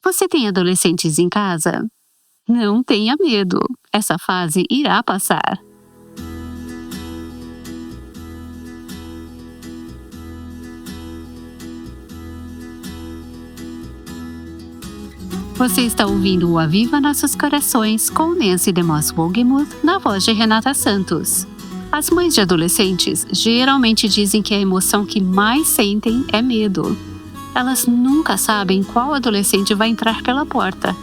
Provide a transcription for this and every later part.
Você tem adolescentes em casa? Não tenha medo, essa fase irá passar. Você está ouvindo o Aviva Nossos Corações com Nancy DeMoss Wogemuth na voz de Renata Santos. As mães de adolescentes geralmente dizem que a emoção que mais sentem é medo. Elas nunca sabem qual adolescente vai entrar pela porta.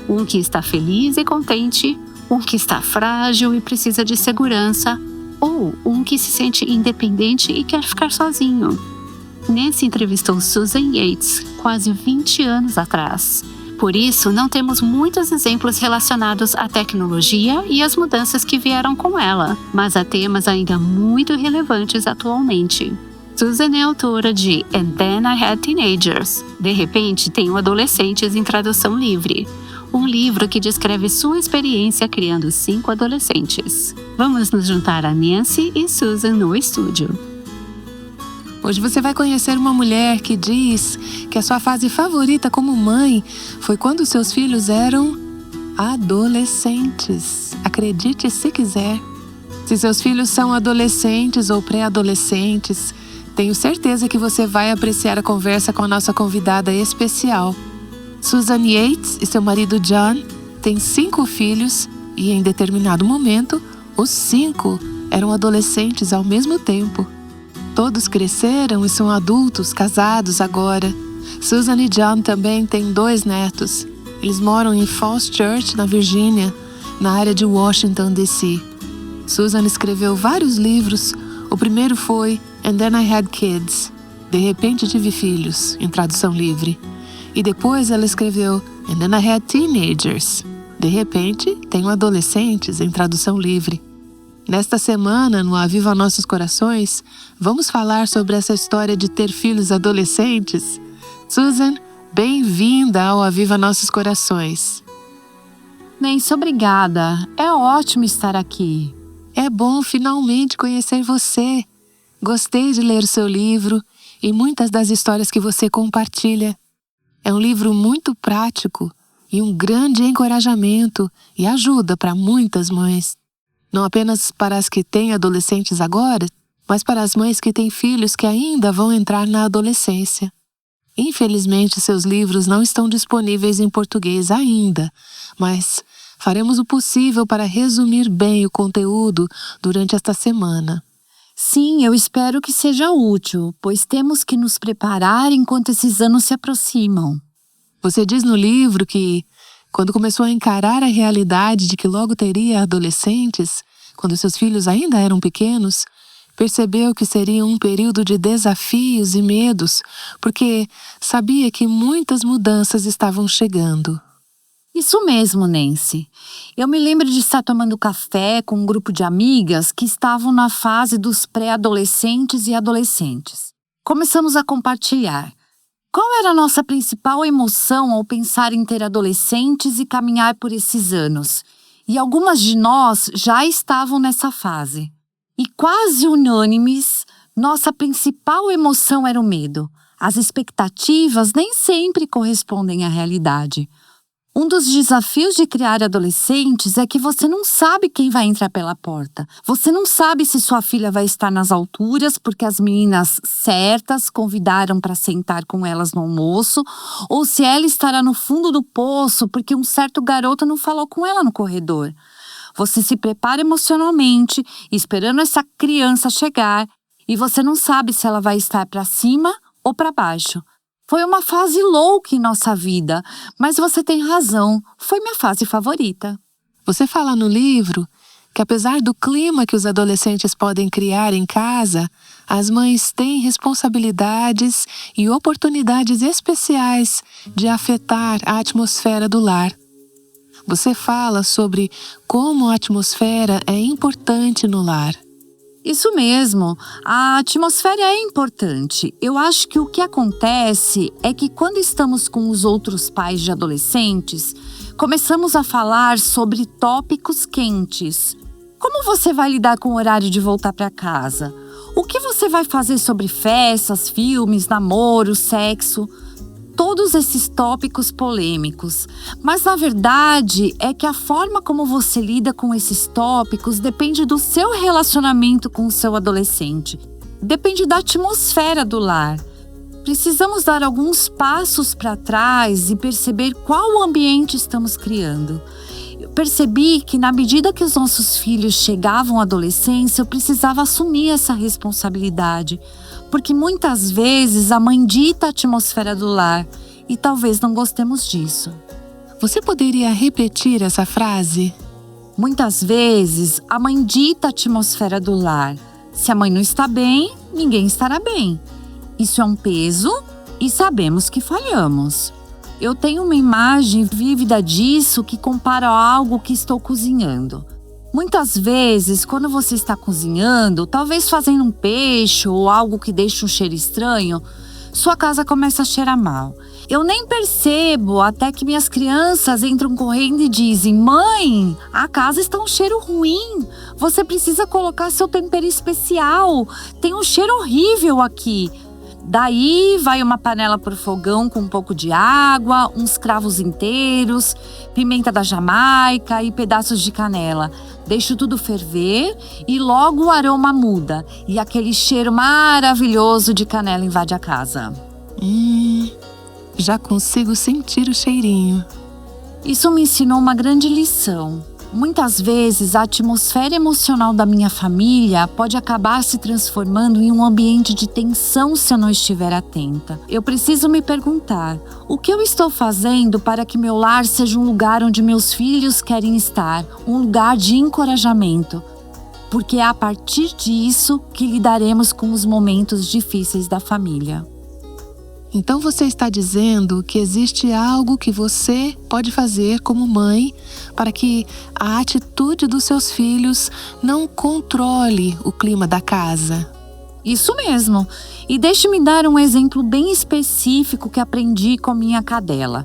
Um que está feliz e contente, um que está frágil e precisa de segurança, ou um que se sente independente e quer ficar sozinho. Nancy entrevistou Susan Yates quase 20 anos atrás. Por isso, não temos muitos exemplos relacionados à tecnologia e às mudanças que vieram com ela, mas há temas ainda muito relevantes atualmente. Susan é autora de And Then I Had Teenagers. De repente, tenho adolescentes em tradução livre. Um livro que descreve sua experiência criando 5 adolescentes. Vamos nos juntar a Nancy e Susan no estúdio. Hoje você vai conhecer uma mulher que diz que a sua fase favorita como mãe foi quando seus filhos eram adolescentes. Acredite se quiser. Se seus filhos são adolescentes ou pré-adolescentes, tenho certeza que você vai apreciar a conversa com a nossa convidada especial. Susan Yates e seu marido John têm 5 filhos e, em determinado momento, os 5 eram adolescentes ao mesmo tempo. Todos cresceram e são adultos, casados agora. Susan e John também têm 2 netos. Eles moram em Falls Church, na Virgínia, na área de Washington, D.C. Susan escreveu vários livros. O primeiro foi And Then I Had Kids. De repente tive filhos, em tradução livre. E depois ela escreveu And Then I Had Teenagers. De repente tenho adolescentes, em tradução livre. Nesta semana, no Aviva Nossos Corações, vamos falar sobre essa história de ter filhos adolescentes. Susan, bem-vinda ao Aviva Nossos Corações. Nancy, obrigada. É ótimo estar aqui. É bom finalmente conhecer você. Gostei de ler o seu livro e muitas das histórias que você compartilha. É um livro muito prático e um grande encorajamento e ajuda para muitas mães. Não apenas para as que têm adolescentes agora, mas para as mães que têm filhos que ainda vão entrar na adolescência. Infelizmente, seus livros não estão disponíveis em português ainda, mas faremos o possível para resumir bem o conteúdo durante esta semana. Sim, eu espero que seja útil, pois temos que nos preparar enquanto esses anos se aproximam. Você diz no livro que, quando começou a encarar a realidade de que logo teria adolescentes, quando seus filhos ainda eram pequenos, percebeu que seria um período de desafios e medos, porque sabia que muitas mudanças estavam chegando. Isso mesmo, Nancy. Eu me lembro de estar tomando café com um grupo de amigas que estavam na fase dos pré-adolescentes e adolescentes. Começamos a compartilhar. Qual era a nossa principal emoção ao pensar em ter adolescentes e caminhar por esses anos? E algumas de nós já estavam nessa fase. E quase unânimes, nossa principal emoção era o medo. As expectativas nem sempre correspondem à realidade. Um dos desafios de criar adolescentes é que você não sabe quem vai entrar pela porta. Você não sabe se sua filha vai estar nas alturas porque as meninas certas convidaram para sentar com elas no almoço, ou se ela estará no fundo do poço porque um certo garoto não falou com ela no corredor. Você se prepara emocionalmente, esperando essa criança chegar, e você não sabe se ela vai estar para cima ou para baixo. Foi uma fase louca em nossa vida, mas você tem razão, foi minha fase favorita. Você fala no livro que, apesar do clima que os adolescentes podem criar em casa, as mães têm responsabilidades e oportunidades especiais de afetar a atmosfera do lar. Você fala sobre como a atmosfera é importante no lar. Isso mesmo, a atmosfera é importante. Eu acho que o que acontece é que quando estamos com os outros pais de adolescentes, começamos a falar sobre tópicos quentes. Como você vai lidar com o horário de voltar para casa? O que você vai fazer sobre festas, filmes, namoro, sexo? todos esses tópicos polêmicos. Mas na verdade é que a forma como você lida com esses tópicos depende do seu relacionamento com o seu adolescente. Depende da atmosfera do lar. Precisamos dar alguns passos para trás e perceber qual ambiente estamos criando. Eu percebi que na medida que os nossos filhos chegavam à adolescência, eu precisava assumir essa responsabilidade. Porque muitas vezes a mãe dita a atmosfera do lar e talvez não gostemos disso. Você poderia repetir essa frase? Muitas vezes a mãe dita a atmosfera do lar. Se a mãe não está bem, ninguém estará bem. Isso é um peso e sabemos que falhamos. Eu tenho uma imagem vívida disso que compara a algo que estou cozinhando. Muitas vezes, quando você está cozinhando, talvez fazendo um peixe ou algo que deixa um cheiro estranho, sua casa começa a cheirar mal. Eu nem percebo até que minhas crianças entram correndo e dizem: "Mãe, a casa está um cheiro ruim. Você precisa colocar seu tempero especial. Tem um cheiro horrível aqui." Daí vai uma panela pro fogão com um pouco de água, uns cravos inteiros, pimenta da Jamaica e pedaços de canela. Deixo tudo ferver e logo o aroma muda e aquele cheiro maravilhoso de canela invade a casa. Já consigo sentir o cheirinho. Isso me ensinou uma grande lição. Muitas vezes a atmosfera emocional da minha família pode acabar se transformando em um ambiente de tensão se eu não estiver atenta. Eu preciso me perguntar: o que eu estou fazendo para que meu lar seja um lugar onde meus filhos querem estar, um lugar de encorajamento? Porque é a partir disso que lidaremos com os momentos difíceis da família. Então você está dizendo que existe algo que você pode fazer como mãe para que a atitude dos seus filhos não controle o clima da casa. Isso mesmo. E deixe-me dar um exemplo bem específico que aprendi com a minha cadela.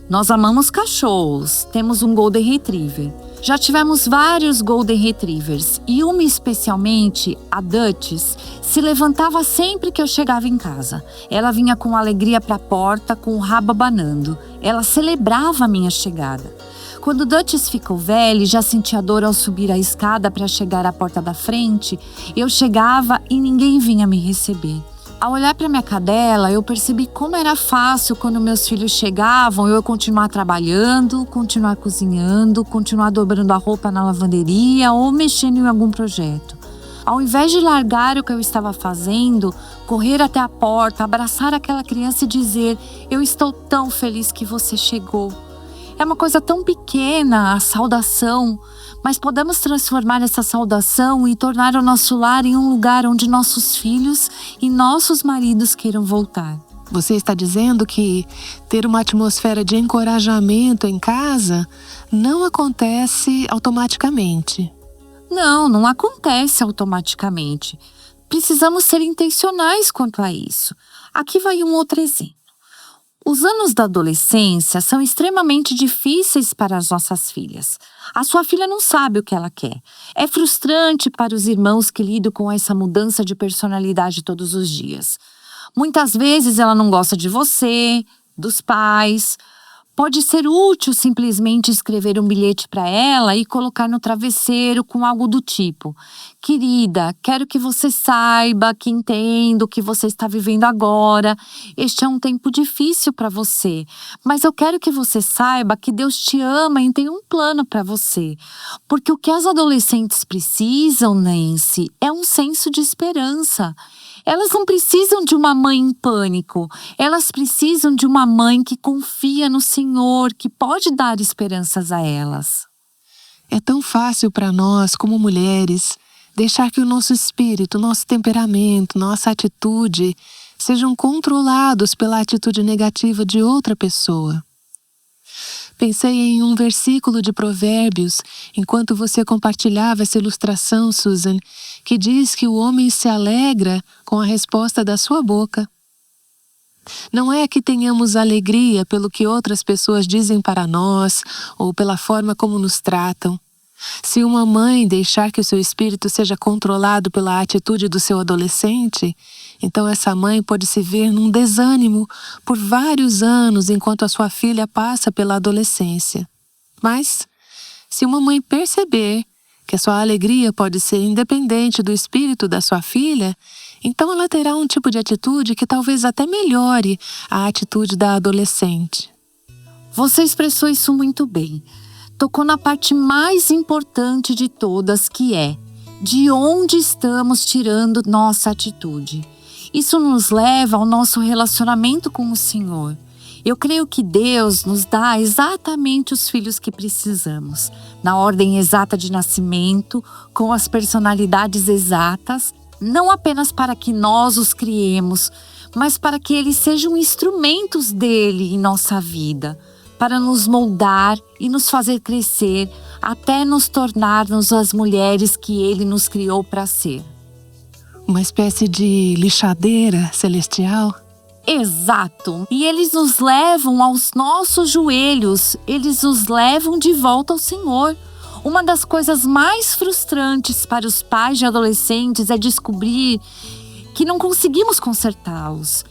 Nós amamos cachorros, temos um Golden Retriever. Já tivemos vários Golden Retrievers e uma especialmente, a Duchess, se levantava sempre que eu chegava em casa. Ela vinha com alegria para a porta, com o rabo abanando. Ela celebrava a minha chegada. Quando Duchess ficou velha e já sentia dor ao subir a escada para chegar à porta da frente, eu chegava e ninguém vinha me receber. Ao olhar para minha cadela, eu percebi como era fácil quando meus filhos chegavam eu continuar trabalhando, continuar cozinhando, continuar dobrando a roupa na lavanderia ou mexendo em algum projeto. Ao invés de largar o que eu estava fazendo, correr até a porta, abraçar aquela criança e dizer: "Eu estou tão feliz que você chegou." É uma coisa tão pequena, a saudação, mas podemos transformar essa saudação e tornar o nosso lar em um lugar onde nossos filhos e nossos maridos queiram voltar. Você está dizendo que ter uma atmosfera de encorajamento em casa não acontece automaticamente. Não acontece automaticamente. Precisamos ser intencionais quanto a isso. Aqui vai um outro exemplo. Os anos da adolescência são extremamente difíceis para as nossas filhas. A sua filha não sabe o que ela quer. É frustrante para os irmãos que lidam com essa mudança de personalidade todos os dias. Muitas vezes ela não gosta de você, dos pais. Pode ser útil simplesmente escrever um bilhete para ela e colocar no travesseiro com algo do tipo: "Querida, quero que você saiba, que entenda o que você está vivendo agora. Este é um tempo difícil para você, mas eu quero que você saiba que Deus te ama e tem um plano para você." Porque o que as adolescentes precisam, Nancy, é um senso de esperança. Elas não precisam de uma mãe em pânico. Elas precisam de uma mãe que confia no Senhor, que pode dar esperanças a elas. É tão fácil para nós, como mulheres, deixar que o nosso espírito, nosso temperamento, nossa atitude sejam controlados pela atitude negativa de outra pessoa. Pensei em um versículo de Provérbios, enquanto você compartilhava essa ilustração, Susan, que diz que o homem se alegra com a resposta da sua boca. Não é que tenhamos alegria pelo que outras pessoas dizem para nós ou pela forma como nos tratam, Se uma mãe deixar que o seu espírito seja controlado pela atitude do seu adolescente, então essa mãe pode se ver num desânimo por vários anos enquanto a sua filha passa pela adolescência. Mas, se uma mãe perceber que a sua alegria pode ser independente do espírito da sua filha, então ela terá um tipo de atitude que talvez até melhore a atitude da adolescente. Você expressou isso muito bem. Tocou na parte mais importante de todas, que é: de onde estamos tirando nossa atitude? Isso nos leva ao nosso relacionamento com o Senhor. Eu creio que Deus nos dá exatamente os filhos que precisamos, na ordem exata de nascimento, com as personalidades exatas, não apenas para que nós os criemos, mas para que eles sejam instrumentos dele em nossa vida, para nos moldar e nos fazer crescer até nos tornarmos as mulheres que ele nos criou para ser. Uma espécie de lixadeira celestial? Exato! E eles nos levam aos nossos joelhos, eles nos levam de volta ao Senhor. Uma das coisas mais frustrantes para os pais de adolescentes é descobrir que não conseguimos consertá-los.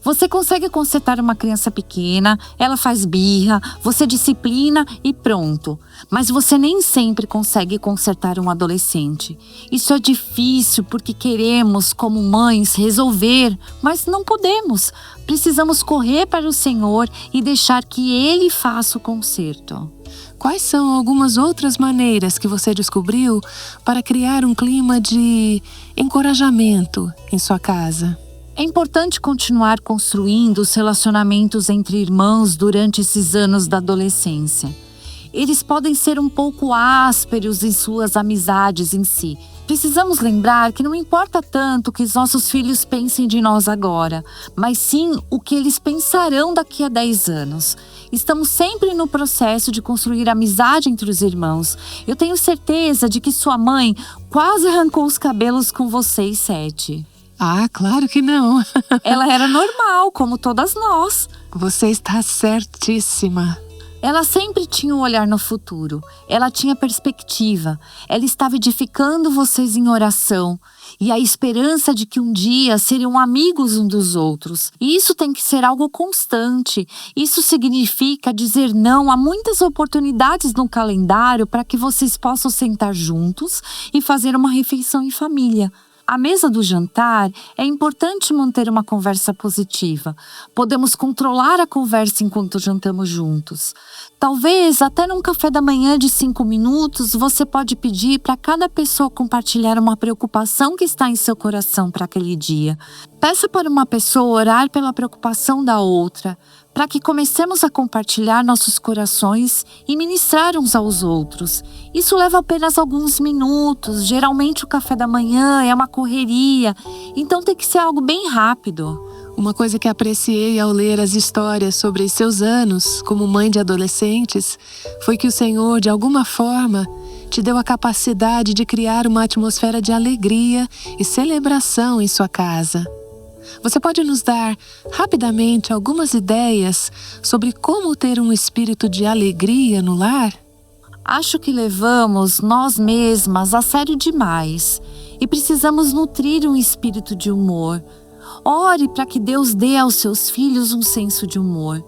Você consegue consertar uma criança pequena, ela faz birra, você disciplina e pronto. Mas você nem sempre consegue consertar um adolescente. Isso é difícil porque queremos, como mães, resolver, mas não podemos. Precisamos correr para o Senhor e deixar que Ele faça o conserto. Quais são algumas outras maneiras que você descobriu para criar um clima de encorajamento em sua casa? É importante continuar construindo os relacionamentos entre irmãos durante esses anos da adolescência. Eles podem ser um pouco ásperos em suas amizades em si. Precisamos lembrar que não importa tanto o que os nossos filhos pensem de nós agora, mas sim o que eles pensarão daqui a 10 anos. Estamos sempre no processo de construir amizade entre os irmãos. Eu tenho certeza de que sua mãe quase arrancou os cabelos com vocês 7. Ah, claro que não. Ela era normal, como todas nós. Você está certíssima. Ela sempre tinha um olhar no futuro. Ela tinha perspectiva. Ela estava edificando vocês em oração. E a esperança de que um dia seriam amigos um dos outros. E isso tem que ser algo constante. Isso significa dizer não a muitas oportunidades no calendário para que vocês possam sentar juntos e fazer uma refeição em família. À mesa do jantar, é importante manter uma conversa positiva. Podemos controlar a conversa enquanto jantamos juntos. Talvez, até num café da manhã de 5 minutos, você pode pedir para cada pessoa compartilhar uma preocupação que está em seu coração para aquele dia. Peça para uma pessoa orar pela preocupação da outra, para que comecemos a compartilhar nossos corações e ministrar uns aos outros. Isso leva apenas alguns minutos, geralmente o café da manhã é uma correria, então tem que ser algo bem rápido. Uma coisa que apreciei ao ler as histórias sobre seus anos como mãe de adolescentes foi que o Senhor, de alguma forma, te deu a capacidade de criar uma atmosfera de alegria e celebração em sua casa. Você pode nos dar, rapidamente, algumas ideias sobre como ter um espírito de alegria no lar? Acho que levamos nós mesmas a sério demais e precisamos nutrir um espírito de humor. Ore para que Deus dê aos seus filhos um senso de humor.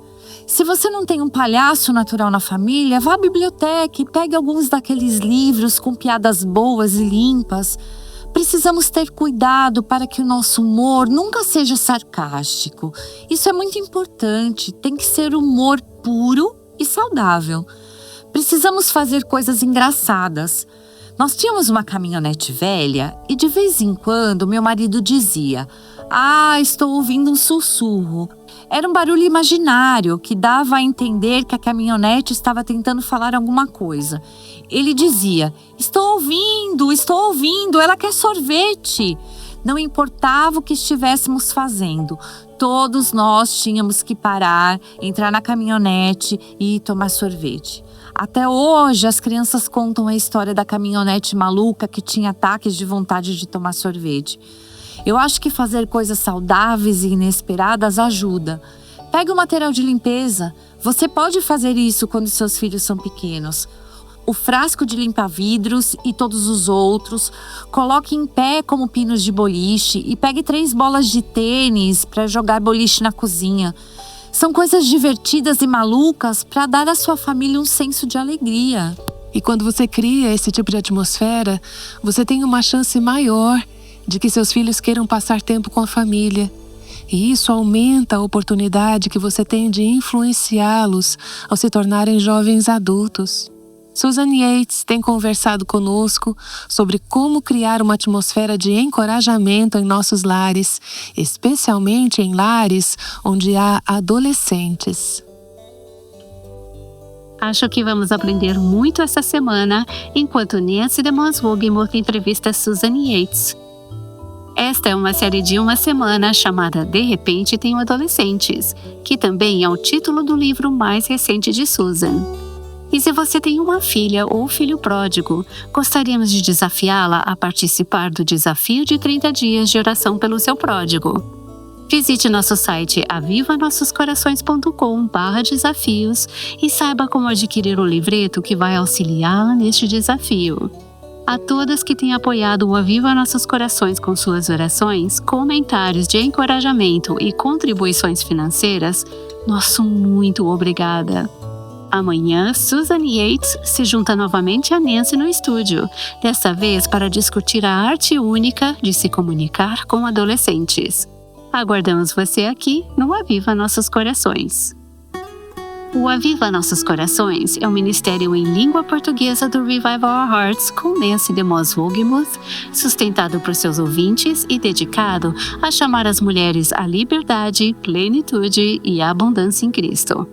Se você não tem um palhaço natural na família, vá à biblioteca e pegue alguns daqueles livros com piadas boas e limpas. Precisamos ter cuidado para que o nosso humor nunca seja sarcástico. Isso é muito importante, tem que ser humor puro e saudável. Precisamos fazer coisas engraçadas. Nós tínhamos uma caminhonete velha e de vez em quando meu marido dizia: "Ah, estou ouvindo um sussurro." Era um barulho imaginário que dava a entender que a caminhonete estava tentando falar alguma coisa. Ele dizia: estou ouvindo, ela quer sorvete." Não importava o que estivéssemos fazendo, todos nós tínhamos que parar, entrar na caminhonete e ir tomar sorvete. Até hoje, as crianças contam a história da caminhonete maluca que tinha ataques de vontade de tomar sorvete. Eu acho que fazer coisas saudáveis e inesperadas ajuda. Pegue o material de limpeza. Você pode fazer isso quando seus filhos são pequenos. o frasco de limpa-vidros e todos os outros, coloque em pé como pinos de boliche e pegue 3 bolas de tênis para jogar boliche na cozinha. São coisas divertidas e malucas para dar à sua família um senso de alegria. E quando você cria esse tipo de atmosfera, você tem uma chance maior de que seus filhos queiram passar tempo com a família. E isso aumenta a oportunidade que você tem de influenciá-los ao se tornarem jovens adultos. Susan Yates tem conversado conosco sobre como criar uma atmosfera de encorajamento em nossos lares, especialmente em lares onde há adolescentes. Acho que vamos aprender muito essa semana enquanto Nancy DeMoss Wogemuth entrevista Susan Yates. Esta é uma série de uma semana chamada De Repente Tenho Adolescentes, que também é o título do livro mais recente de Susan. E se você tem uma filha ou filho pródigo, gostaríamos de desafiá-la a participar do desafio de 30 dias de oração pelo seu pródigo. Visite nosso site avivanossoscorações.com/desafios e saiba como adquirir o livreto que vai auxiliá-la neste desafio. A todas que têm apoiado o Aviva Nossos Corações com suas orações, comentários de encorajamento e contribuições financeiras, nosso muito obrigada. Amanhã, Susan Yates se junta novamente a Nancy no estúdio, dessa vez para discutir a arte única de se comunicar com adolescentes. Aguardamos você aqui no Aviva Nossos Corações. O Aviva Nossos Corações é um ministério em língua portuguesa do Revive Our Hearts com Nancy DeMoss Wogemuth, sustentado por seus ouvintes e dedicado a chamar as mulheres à liberdade, plenitude e abundância em Cristo.